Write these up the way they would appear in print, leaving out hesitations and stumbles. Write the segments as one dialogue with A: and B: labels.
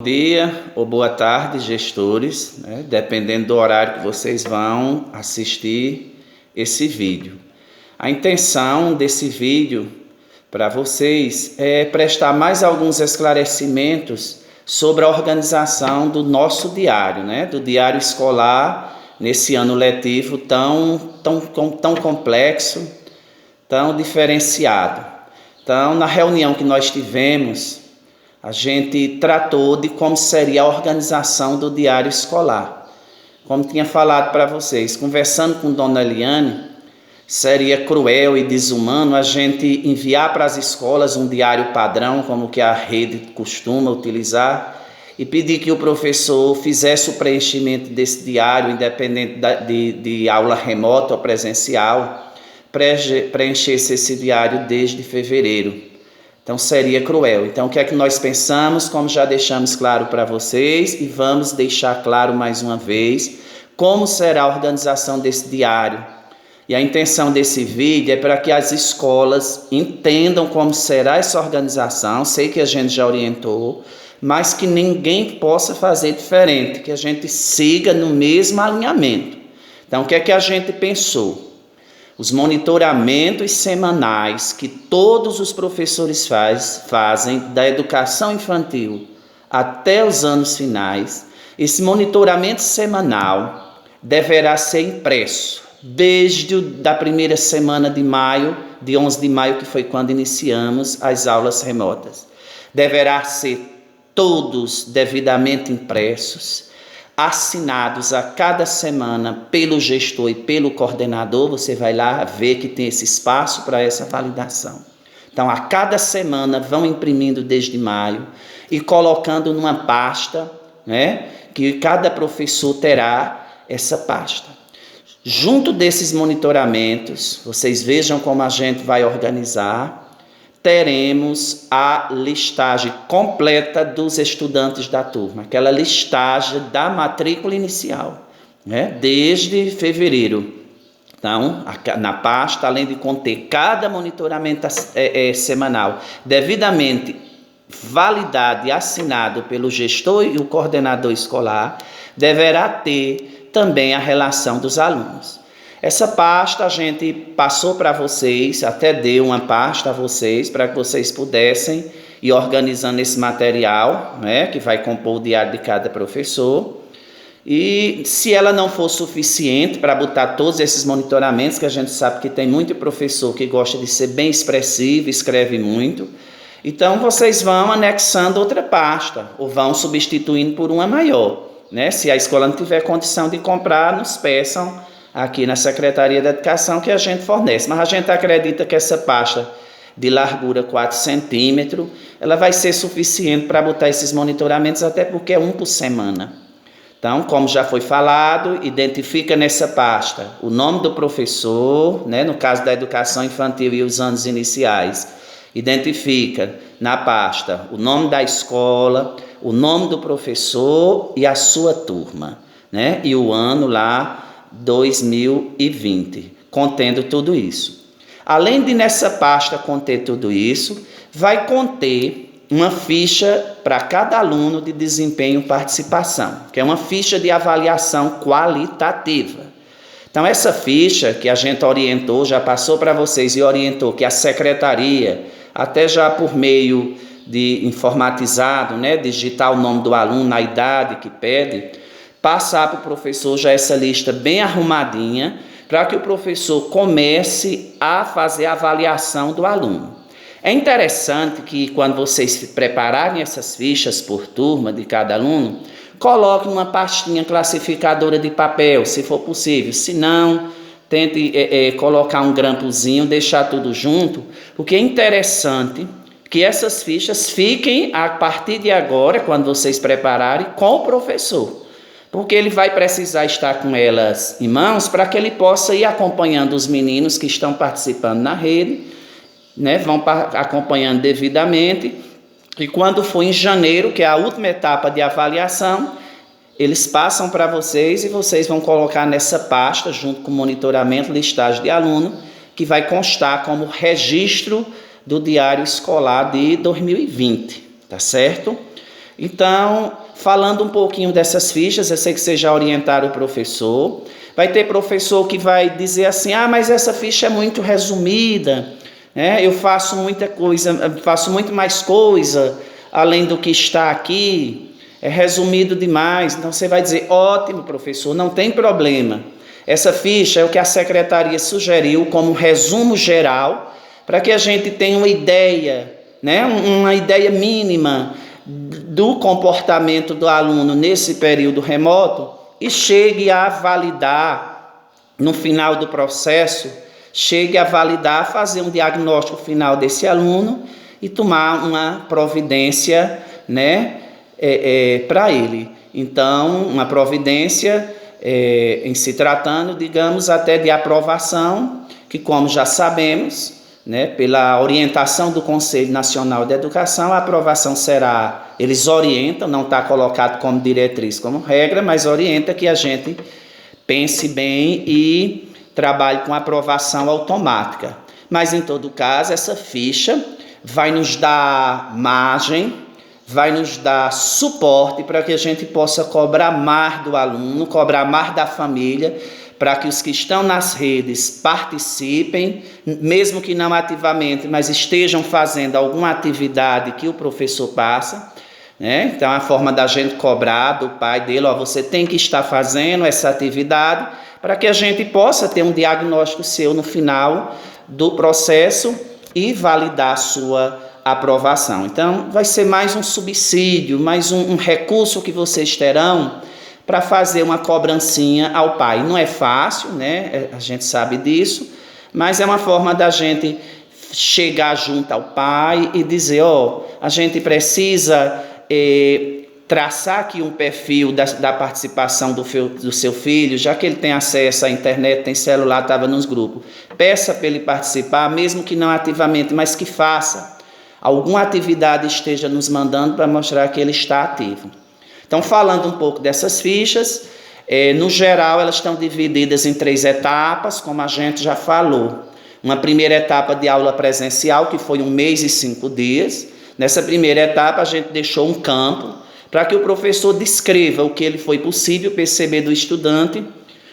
A: Bom dia ou boa tarde, gestores, né? Dependendo do horário que vocês vão assistir esse vídeo. A intenção desse vídeo para vocês é prestar mais alguns esclarecimentos sobre a organização do nosso diário, né? Do diário escolar nesse ano letivo tão complexo, tão diferenciado. Então, na reunião que nós tivemos, a gente tratou de como seria a organização do diário escolar. Como tinha falado para vocês, conversando com Dona Eliane, seria cruel e desumano a gente enviar para as escolas um diário padrão, como que a rede costuma utilizar, e pedir que o professor fizesse o preenchimento desse diário, independente de aula remota ou presencial, preenchesse esse diário desde fevereiro. Então seria cruel. Então o que é que nós pensamos, como já deixamos claro para vocês, e vamos deixar claro mais uma vez, como será a organização desse diário. E a intenção desse vídeo é para que as escolas entendam como será essa organização. Sei que a gente já orientou, mas que ninguém possa fazer diferente, que a gente siga no mesmo alinhamento. Então o que é que a gente pensou? Os monitoramentos semanais que todos os professores fazem da educação infantil até os anos finais, esse monitoramento semanal deverá ser impresso desde a primeira semana de maio, de 11 de maio, que foi quando iniciamos as aulas remotas. Deverá ser todos devidamente impressos, assinados a cada semana pelo gestor e pelo coordenador. Você vai lá ver que tem esse espaço para essa validação. Então, a cada semana vão imprimindo desde maio e colocando numa pasta, né, que cada professor terá essa pasta. Junto desses monitoramentos, vocês vejam como a gente vai organizar, teremos a listagem completa dos estudantes da turma, aquela listagem da matrícula inicial, né? Desde fevereiro. Então, na pasta, além de conter cada monitoramento semanal devidamente validado e assinado pelo gestor e o coordenador escolar, deverá ter também a relação dos alunos. Essa pasta a gente passou para vocês, até deu uma pasta a vocês, para que vocês pudessem ir organizando esse material, né, que vai compor o diário de cada professor. E se ela não for suficiente para botar todos esses monitoramentos, que a gente sabe que tem muito professor que gosta de ser bem expressivo, escreve muito, então vocês vão anexando outra pasta, ou vão substituindo por uma maior, né? Se a escola não tiver condição de comprar, nos peçam aqui na Secretaria da Educação, que a gente fornece. Mas a gente acredita que essa pasta de largura 4 centímetros, ela vai ser suficiente para botar esses monitoramentos, até porque é um por semana. Então, como já foi falado, identifica nessa pasta o nome do professor, né, no caso da educação infantil e os anos iniciais. Identifica na pasta o nome da escola, o nome do professor e a sua turma, né, e o ano lá, 2020, contendo tudo isso. Além de nessa pasta conter tudo isso, vai conter uma ficha para cada aluno de desempenho e participação, que é uma ficha de avaliação qualitativa. Então, essa ficha que a gente orientou, já passou para vocês e orientou que a secretaria, até já por meio de informatizado, né, digitar o nome do aluno na idade que pede, passar para o professor já essa lista bem arrumadinha, para que o professor comece a fazer a avaliação do aluno. É interessante que quando vocês prepararem essas fichas por turma de cada aluno, coloquem uma pastinha classificadora de papel, se for possível. Se não, tente colocar um grampozinho, deixar tudo junto, porque é interessante que essas fichas fiquem, a partir de agora, quando vocês prepararem, com o professor, porque ele vai precisar estar com elas em mãos para que ele possa ir acompanhando os meninos que estão participando na rede, né? Vão acompanhando devidamente, e quando for em janeiro, que é a última etapa de avaliação, eles passam para vocês e vocês vão colocar nessa pasta, junto com o monitoramento, listagem de aluno, que vai constar como registro do diário escolar de 2020, tá certo? Então, falando um pouquinho dessas fichas, eu sei que vocês já orientaram o professor. Vai ter professor que vai dizer assim, mas essa ficha é muito resumida, né? Eu faço muita coisa, faço muito mais coisa além do que está aqui, é resumido demais. Então você vai dizer, ótimo professor, não tem problema. Essa ficha é o que a secretaria sugeriu como resumo geral, para que a gente tenha uma ideia, né? Uma ideia mínima do comportamento do aluno nesse período remoto e chegue a validar, no final do processo, chegue a validar, fazer um diagnóstico final desse aluno e tomar uma providência, né, para ele. Então, uma providência em se tratando, digamos, até de aprovação, que como já sabemos, né, pela orientação do Conselho Nacional de Educação, a aprovação será, eles orientam, não está colocado como diretriz, como regra, mas orienta que a gente pense bem e trabalhe com aprovação automática. Mas, em todo caso, essa ficha vai nos dar margem, vai nos dar suporte para que a gente possa cobrar mais do aluno, cobrar mais da família, para que os que estão nas redes participem, mesmo que não ativamente, mas estejam fazendo alguma atividade que o professor passa, né? Então, a forma da gente cobrar do pai dele, você tem que estar fazendo essa atividade, para que a gente possa ter um diagnóstico seu no final do processo e validar a sua aprovação. Então, vai ser mais um subsídio, mais um recurso que vocês terão para fazer uma cobrancinha ao pai. Não é fácil, né? A gente sabe disso, mas é uma forma da gente chegar junto ao pai e dizer, a gente precisa traçar aqui um perfil da participação do seu filho, já que ele tem acesso à internet, tem celular, estava nos grupos. Peça para ele participar, mesmo que não ativamente, mas que faça. Alguma atividade esteja nos mandando para mostrar que ele está ativo. Então, falando um pouco dessas fichas, no geral elas estão divididas em 3 etapas, como a gente já falou. Uma primeira etapa de aula presencial, que foi 1 mês e 5 dias. Nessa primeira etapa, a gente deixou um campo para que o professor descreva o que ele foi possível perceber do estudante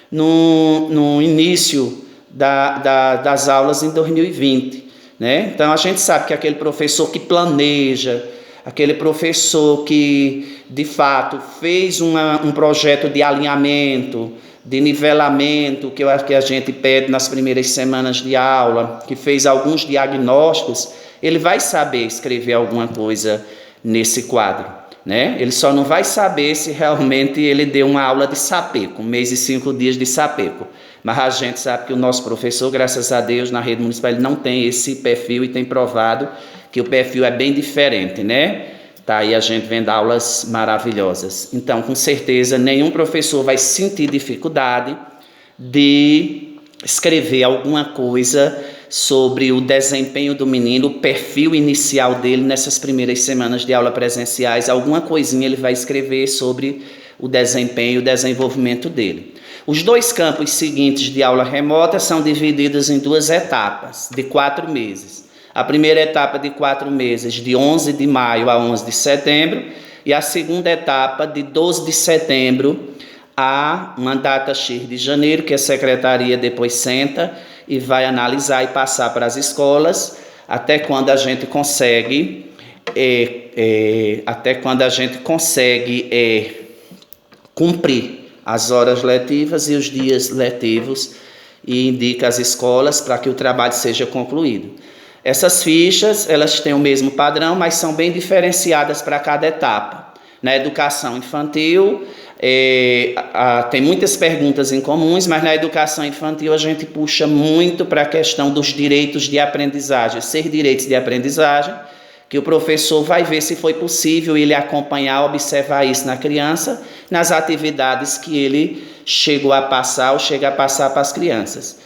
A: no início das aulas em 2020. Né? Então, a gente sabe que aquele professor que planeja, aquele professor que, de fato, fez um projeto de alinhamento, de nivelamento, que a gente pede nas primeiras semanas de aula, que fez alguns diagnósticos, ele vai saber escrever alguma coisa nesse quadro, né? Ele só não vai saber se realmente ele deu uma aula de sapeco, 1 mês e 5 dias de sapeco. Mas a gente sabe que o nosso professor, graças a Deus, na rede municipal, ele não tem esse perfil e tem provado que o perfil é bem diferente, né? Tá aí a gente vendo aulas maravilhosas. Então, com certeza, nenhum professor vai sentir dificuldade de escrever alguma coisa sobre o desempenho do menino, o perfil inicial dele nessas primeiras semanas de aula presenciais. Alguma coisinha ele vai escrever sobre o desempenho e o desenvolvimento dele. Os 2 campos seguintes de aula remota são divididos em 2 etapas, de 4 meses. A primeira etapa de 4 meses, de 11 de maio a 11 de setembro, e a segunda etapa de 12 de setembro a uma data X de janeiro, que a secretaria depois senta e vai analisar e passar para as escolas, até quando a gente consegue, cumprir as horas letivas e os dias letivos e indica as escolas para que o trabalho seja concluído. Essas fichas, elas têm o mesmo padrão, mas são bem diferenciadas para cada etapa. Na educação infantil, tem muitas perguntas em comuns, mas na educação infantil a gente puxa muito para a questão dos direitos de aprendizagem, ser direitos de aprendizagem, que o professor vai ver se foi possível ele acompanhar, observar isso na criança, nas atividades que ele chegou a passar ou chega a passar para as crianças.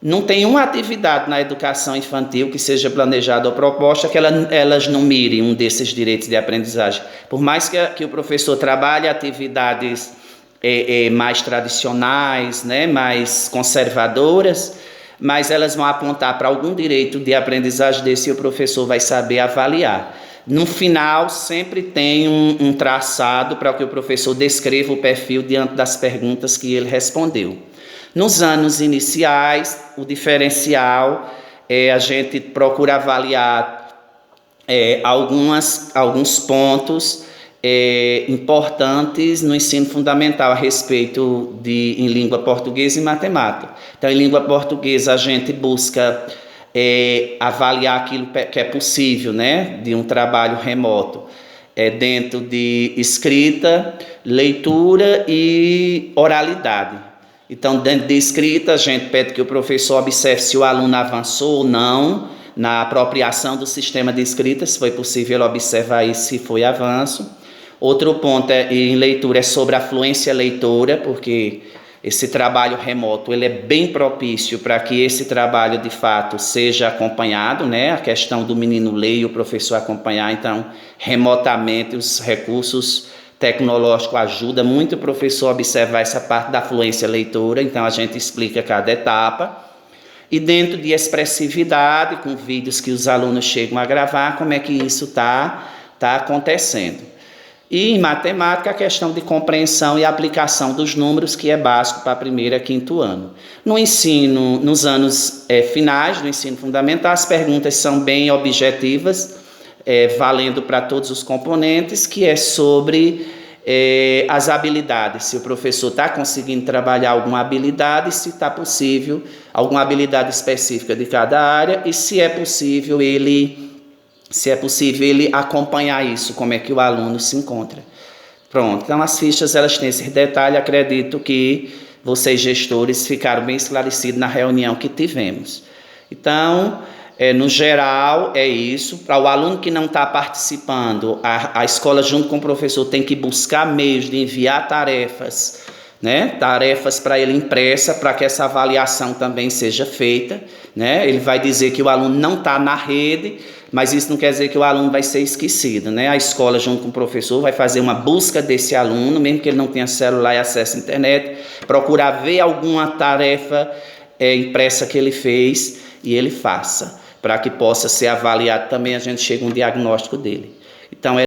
A: Não tem uma atividade na educação infantil que seja planejada ou proposta que elas não mirem um desses direitos de aprendizagem. Por mais que o professor trabalhe atividades mais tradicionais, né, mais conservadoras, mas elas vão apontar para algum direito de aprendizagem desse e o professor vai saber avaliar. No final, sempre tem um traçado para que o professor descreva o perfil diante das perguntas que ele respondeu. Nos anos iniciais, o diferencial é a gente procura avaliar alguns pontos importantes no ensino fundamental a respeito em língua portuguesa e matemática. Então, em língua portuguesa, a gente busca avaliar aquilo que é possível, né, de um trabalho remoto, dentro de escrita, leitura e oralidade. Então, dentro de escrita, a gente pede que o professor observe se o aluno avançou ou não na apropriação do sistema de escrita, se foi possível observar isso, se foi avanço. Outro ponto em leitura é sobre a fluência leitora, porque esse trabalho remoto ele é bem propício para que esse trabalho de fato seja acompanhado, né? A questão do menino ler e o professor acompanhar, então remotamente os recursos tecnológicos ajudam muito o professor a observar essa parte da fluência leitora, então a gente explica cada etapa. E dentro de expressividade, com vídeos que os alunos chegam a gravar, como é que isso está acontecendo. E em matemática, a questão de compreensão e aplicação dos números, que é básico para primeiro e quinto ano. No ensino, nos anos finais do ensino fundamental, as perguntas são bem objetivas, valendo para todos os componentes, que é sobre as habilidades, se o professor está conseguindo trabalhar alguma habilidade, se está possível, alguma habilidade específica de cada área, e se é possível ele acompanhar isso, como é que o aluno se encontra. Pronto, então as fichas elas têm esse detalhe, acredito que vocês gestores ficaram bem esclarecidos na reunião que tivemos. Então, no geral, é isso. Para o aluno que não está participando, a escola junto com o professor tem que buscar meios de enviar tarefas, né? Tarefas para ele impressa, para que essa avaliação também seja feita, né? Ele vai dizer que o aluno não está na rede, mas isso não quer dizer que o aluno vai ser esquecido, né? A escola, junto com o professor, vai fazer uma busca desse aluno, mesmo que ele não tenha celular e acesso à internet, procurar ver alguma tarefa impressa que ele fez e ele faça, para que possa ser avaliado também, a gente chega a um diagnóstico dele. Então,